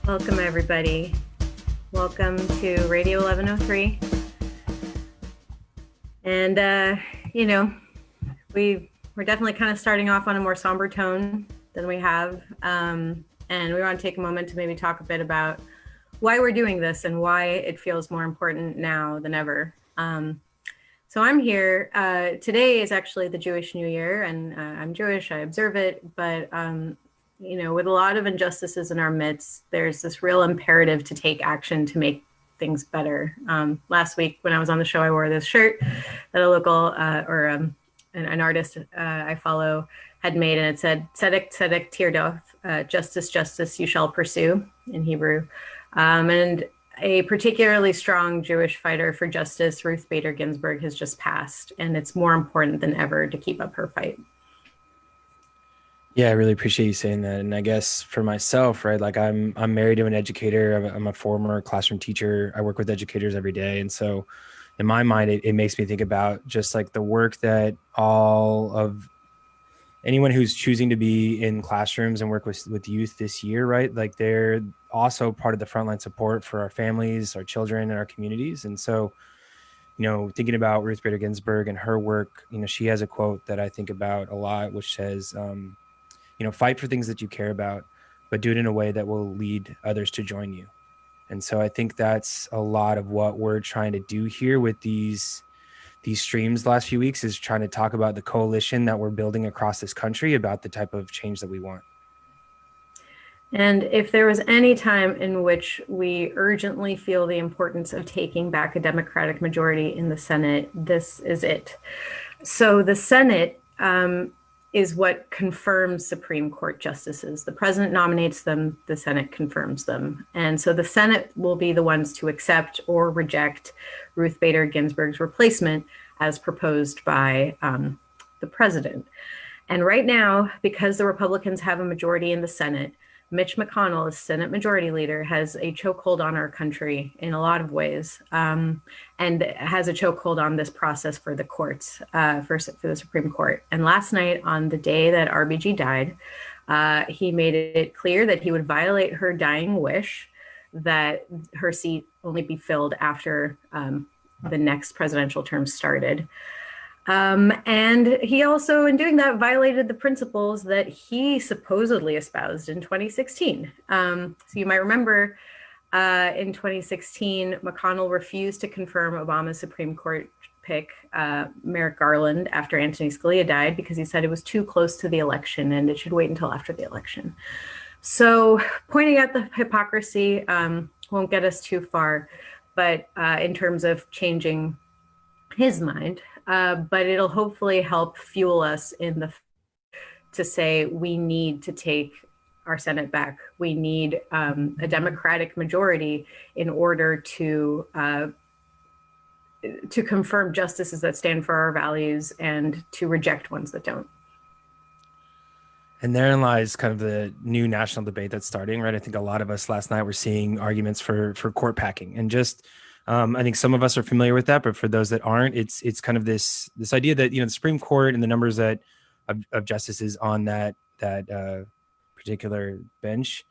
Welcome, everybody. Welcome to Radio 1103. And, we're definitely kind of starting off on a more somber tone than we have. And we want to take a moment to maybe talk a bit about why we're doing this and why it feels more important now than ever. So I'm here. Today is actually the Jewish New Year, and I'm Jewish, I observe it, but with a lot of injustices in our midst, there's this real imperative to take action to make things better. Last week when I was on the show, I wore this shirt that a local an artist I follow had made, and it said, "Tzedek, tzedek, tirdof," justice, justice, you shall pursue, in Hebrew. And a particularly strong Jewish fighter for justice, Ruth Bader Ginsburg, has just passed, and it's more important than ever to keep up her fight. Yeah, I really appreciate you saying that. And I guess for myself, right, like I'm married to an educator. I'm a former classroom teacher. I work with educators every day. And so in my mind, it makes me think about just like the work that all of anyone who's choosing to be in classrooms and work with youth this year, right? Like they're also part of the frontline support for our families, our children, and our communities. And so, thinking about Ruth Bader Ginsburg and her work, she has a quote that I think about a lot, which says, fight for things that you care about, but do it in a way that will lead others to join you. And so I think that's a lot of what we're trying to do here with these streams the last few weeks, is trying to talk about the coalition that we're building across this country about the type of change that we want. And if there was any time in which we urgently feel the importance of taking back a Democratic majority in the Senate, this is it. So the Senate is what confirms Supreme Court justices. The president nominates them, the Senate confirms them. And so the Senate will be the ones to accept or reject Ruth Bader Ginsburg's replacement as proposed by the president. And right now, because the Republicans have a majority in the Senate, Mitch McConnell, as Senate Majority Leader, has a chokehold on our country in a lot of ways, and has a chokehold on this process for the courts, for the Supreme Court. And last night, on the day that RBG died, he made it clear that he would violate her dying wish that her seat only be filled after the next presidential term started. And he also, in doing that, violated the principles that he supposedly espoused in 2016. So you might remember in 2016, McConnell refused to confirm Obama's Supreme Court pick, Merrick Garland, after Anthony Scalia died, because he said it was too close to the election and it should wait until after the election. So pointing out the hypocrisy won't get us too far, but in terms of changing his mind, but it'll hopefully help fuel us to say we need to take our Senate back. We need a Democratic majority in order to confirm justices that stand for our values and to reject ones that don't. And therein lies kind of the new national debate that's starting, right? I think a lot of us last night were seeing arguments for court packing, and just I think some of us are familiar with that, but for those that aren't, it's kind of this idea that the Supreme Court and the numbers that of justices on that particular bench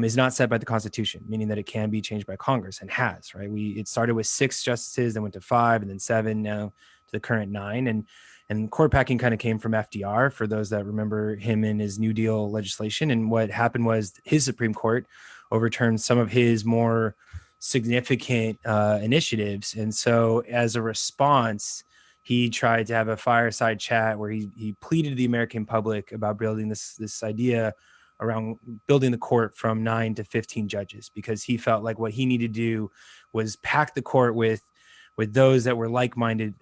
is not set by the Constitution, meaning that it can be changed by Congress, and has, right? It started with 6 justices, then went to 5, and then 7, now to the current 9, and court packing kind of came from FDR, for those that remember him and his New Deal legislation. And what happened was his Supreme Court overturned some of his more significant initiatives. And so as a response, he tried to have a fireside chat where he pleaded to the American public about building this idea around building the court from 9 to 15 judges, because he felt like what he needed to do was pack the court with those that were like-minded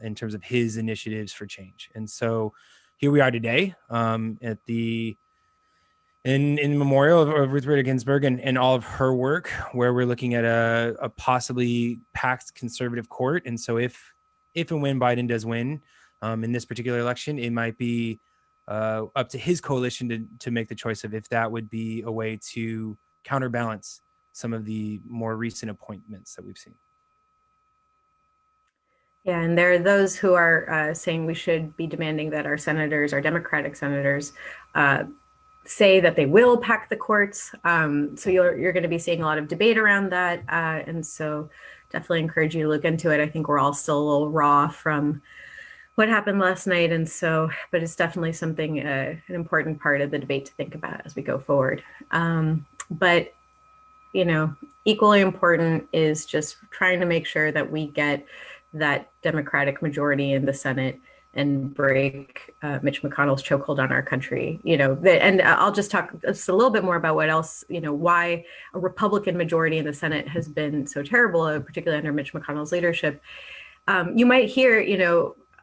in terms of his initiatives for change. And so here we are today at the in memorial of Ruth Bader Ginsburg and all of her work, where we're looking at a possibly packed conservative court. And so if and when Biden does win in this particular election, it might be up to his coalition to make the choice of if that would be a way to counterbalance some of the more recent appointments that we've seen. Yeah, and there are those who are saying we should be demanding that our senators, our Democratic senators, say that they will pack the courts. So you're going to be seeing a lot of debate around that. And so definitely encourage you to look into it. I think we're all still a little raw from what happened last night. And so, but it's definitely something, an important part of the debate to think about as we go forward. But, equally important is just trying to make sure that we get that Democratic majority in the Senate and break Mitch McConnell's chokehold on our country. And I'll just talk just a little bit more about what else, why a Republican majority in the Senate has been so terrible, particularly under Mitch McConnell's leadership. You might hear,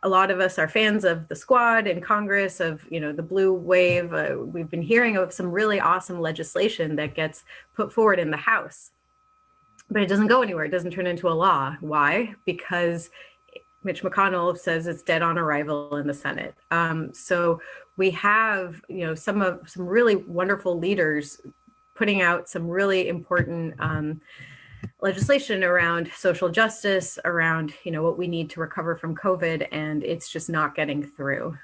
a lot of us are fans of the squad in Congress, of, the blue wave. We've been hearing of some really awesome legislation that gets put forward in the House, but it doesn't go anywhere. It doesn't turn into a law. Why? Because Mitch McConnell says it's dead on arrival in the Senate. So we have, some really wonderful leaders putting out some really important legislation around social justice, around, what we need to recover from COVID, and it's just not getting through.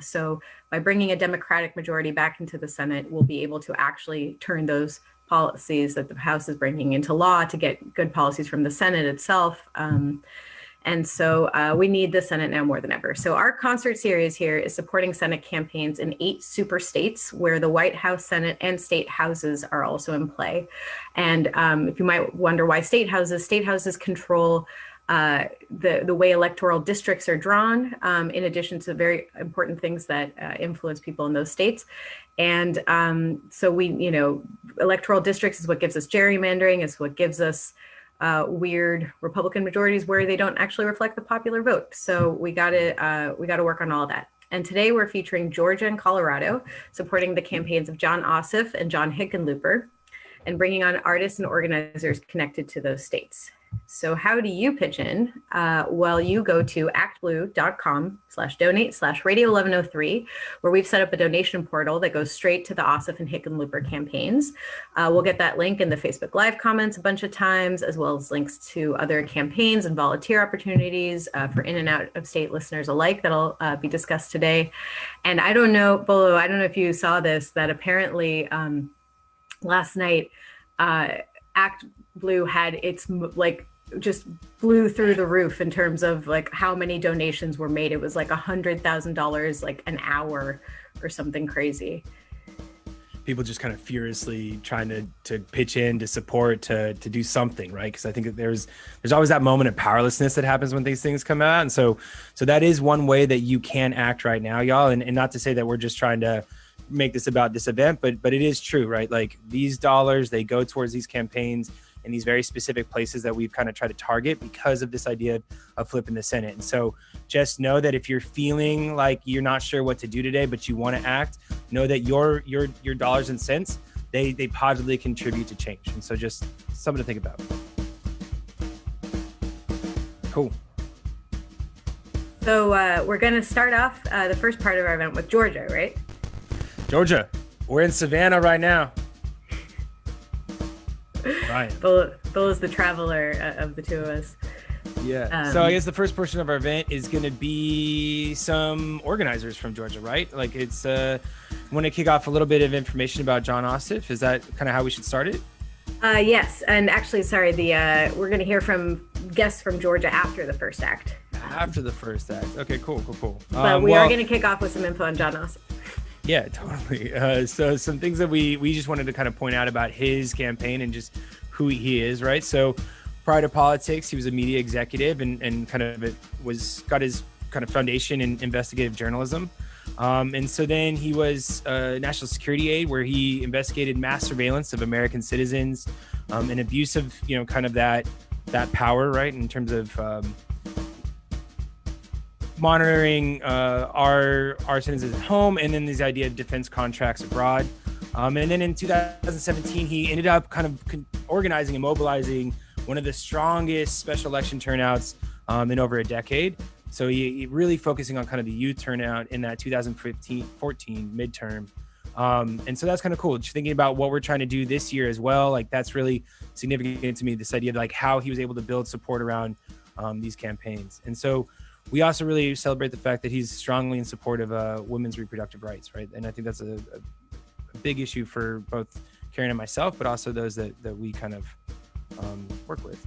So by bringing a Democratic majority back into the Senate, we'll be able to actually turn those policies that the House is bringing into law to get good policies from the Senate itself. And so we need the Senate now more than ever. So our concert series here is supporting Senate campaigns in 8 super states where the White House, Senate, and state houses are also in play. And if you might wonder why state houses control the way electoral districts are drawn, in addition to very important things that influence people in those states. And so electoral districts is what gives us gerrymandering, is what gives us weird Republican majorities where they don't actually reflect the popular vote. So we got to work on all of that. And today we're featuring Georgia and Colorado, supporting the campaigns of Jon Ossoff and John Hickenlooper, and bringing on artists and organizers connected to those states. So how do you pitch in? Well, you go to actblue.com/donate/radio1103, where we've set up a donation portal that goes straight to the Ossoff and Hickenlooper campaigns. We'll get that link in the Facebook Live comments a bunch of times, as well as links to other campaigns and volunteer opportunities for in and out of state listeners alike that'll be discussed today. And I don't know, Bolo, I don't know if you saw this, that apparently last night, Act Blue had its just blew through the roof in terms of how many donations were made. It was $100,000 an hour or something crazy. People just kind of furiously trying to pitch in, to support, to do something, right? Because I think that there's always that moment of powerlessness that happens when these things come out. And so that is one way that you can act right now, y'all. And not to say that we're just trying to make this about this event, but it is true, right? These dollars, they go towards these campaigns in these very specific places that we've kind of tried to target because of this idea of flipping the Senate. And so just know that if you're feeling like you're not sure what to do today, but you want to act, know that your dollars and cents, they positively contribute to change. And so just something to think about. Cool. So we're going to start off the first part of our event with Georgia, right? Georgia, we're in Savannah right now. Ryan. Bill is the traveler of the two of us. Yeah. So I guess the first portion of our event is going to be some organizers from Georgia, right? It's want to kick off a little bit of information about Jon Ossoff. Is that kind of how we should start it? Yes. And actually, sorry, we're going to hear from guests from Georgia after the first act. After the first act. Okay, cool. But we are going to kick off with some info on Jon Ossoff. Yeah, totally. So some things that we just wanted to kind of point out about his campaign and just who he is, right? So prior to politics, he was a media executive and kind of got his kind of foundation in investigative journalism. And so then he was national security aide, where he investigated mass surveillance of American citizens and abuse of, kind of that power, right? In terms of monitoring our citizens at home, and then this idea of defense contracts abroad. And then in 2017, he ended up kind of organizing and mobilizing one of the strongest special election turnouts in over a decade. So he really focusing on kind of the youth turnout in that 2014 midterm. And so that's kind of cool. Just thinking about what we're trying to do this year as well. That's really significant to me, this idea of how he was able to build support around these campaigns. And so we also really celebrate the fact that he's strongly in support of women's reproductive rights, right? And I think that's a a big issue for both Karen and myself, but also those that we kind of work with.